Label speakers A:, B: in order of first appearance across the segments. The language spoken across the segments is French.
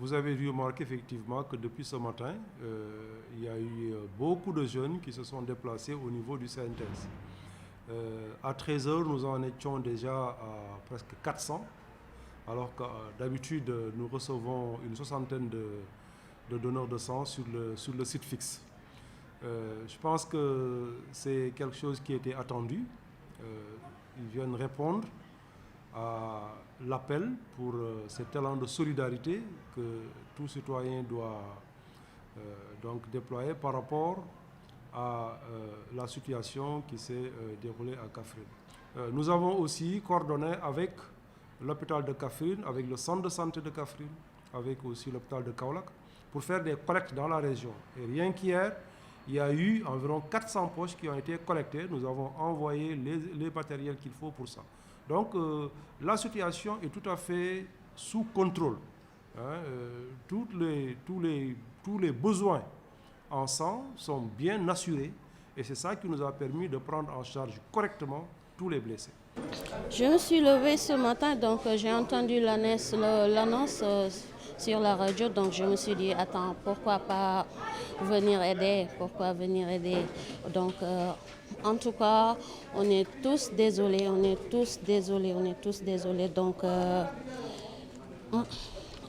A: Vous avez dû remarquer effectivement que depuis ce matin, il y a eu beaucoup de jeunes qui se sont déplacés au niveau du CNTS. À 13 h, nous en étions déjà à presque 400, alors que d'habitude, nous recevons une soixantaine de donneurs de sang sur le site fixe. Je pense que c'est quelque chose qui était attendu. Ils viennent répondre à l'appel pour cet élan de solidarité que tout citoyen doit donc déployer par rapport à la situation qui s'est déroulée à Kaffrine. Nous avons aussi coordonné avec l'hôpital de Kaffrine, avec le centre de santé de Kaffrine, avec aussi l'hôpital de Kaolack, pour faire des collectes dans la région. Et rien qu'hier, il y a eu environ 400 poches qui ont été collectées. Nous avons envoyé les matériels qu'il faut pour ça. Donc la situation est tout à fait sous contrôle. Tous les besoins en sang sont bien assurés et c'est ça qui nous a permis de prendre en charge correctement tous les blessés.
B: Je me suis levée ce matin, donc j'ai entendu l'annonce sur la radio, donc je me suis dit, attends, pourquoi pas venir aider, Donc en tout cas, on est tous désolés, donc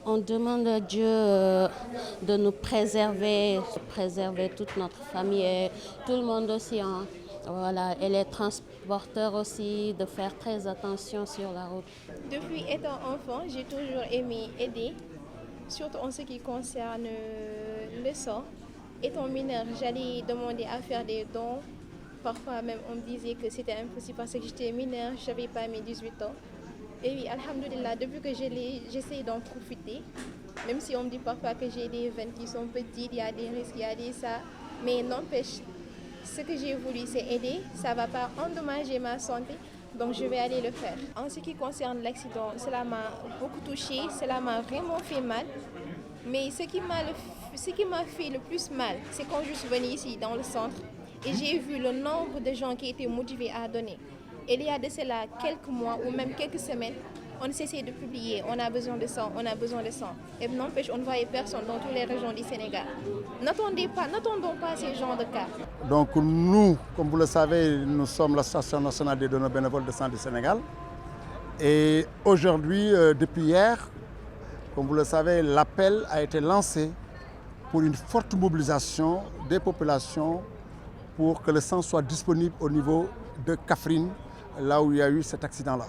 B: on demande à Dieu de nous préserver toute notre famille et tout le monde aussi. Voilà, et les transporteurs aussi, de faire très attention sur la route.
C: Depuis étant enfant, j'ai toujours aimé aider, surtout en ce qui concerne le sang. Étant mineure, j'allais demander à faire des dons. Parfois même, on me disait que c'était impossible parce que j'étais mineure, je n'avais pas mes 18 ans. Et oui, alhamdoulilah, depuis que j'essaie d'en profiter, même si on me dit parfois que j'ai des veines qui sont petites, il y a des risques, il y a des ça, mais n'empêche, ce que j'ai voulu, c'est aider, ça ne va pas endommager ma santé, donc je vais aller le faire. En ce qui concerne l'accident, cela m'a beaucoup touchée, cela m'a vraiment fait mal, mais ce qui m'a fait le plus mal, c'est quand je suis venue ici dans le centre et j'ai vu le nombre de gens qui étaient motivés à donner. Et il y a de cela quelques mois ou même quelques semaines, on cessait de publier, on a besoin de sang. Et n'empêche, on ne voyait personne dans toutes les régions du Sénégal. N'attendons pas ces genres de cas.
D: Donc nous, comme vous le savez, nous sommes l'Association nationale des donneurs bénévoles de sang du Sénégal. Et aujourd'hui, depuis hier, comme vous le savez, l'appel a été lancé pour une forte mobilisation des populations pour que le sang soit disponible au niveau de Kaffrine, là où il y a eu cet accident-là.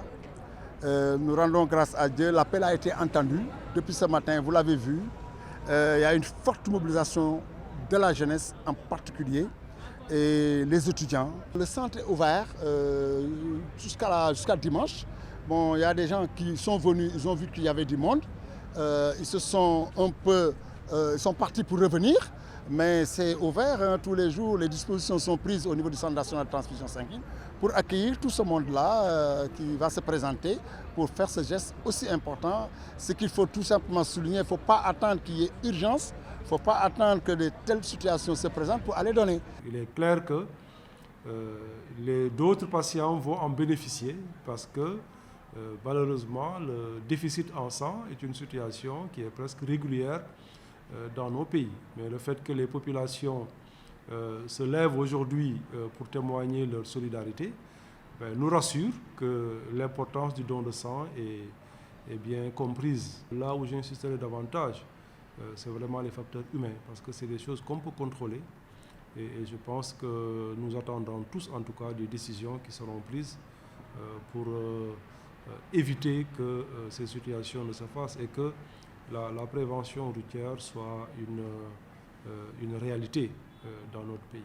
D: Nous rendons grâce à Dieu, l'appel a été entendu depuis ce matin, vous l'avez vu. Il y a une forte mobilisation de la jeunesse en particulier et les étudiants. Le centre est ouvert jusqu'à dimanche. Bon, il y a des gens qui sont venus, ils ont vu qu'il y avait du monde. Ils sont partis pour revenir. Mais c'est ouvert tous les jours, les dispositions sont prises au niveau du Centre national de transfusion sanguine pour accueillir tout ce monde-là qui va se présenter pour faire ce geste aussi important. Ce qu'il faut tout simplement souligner, il ne faut pas attendre qu'il y ait urgence, il ne faut pas attendre que de telles situations se présentent pour aller donner.
A: Il est clair que d'autres patients vont en bénéficier parce que malheureusement le déficit en sang est une situation qui est presque régulière dans nos pays. Mais le fait que les populations se lèvent aujourd'hui pour témoigner leur solidarité nous rassure que l'importance du don de sang est bien comprise. Là où j'insisterai davantage, c'est vraiment les facteurs humains, parce que c'est des choses qu'on peut contrôler. Et je pense que nous attendons tous, en tout cas, des décisions qui seront prises pour éviter que ces situations ne se fassent et que la prévention routière soit une réalité dans notre pays.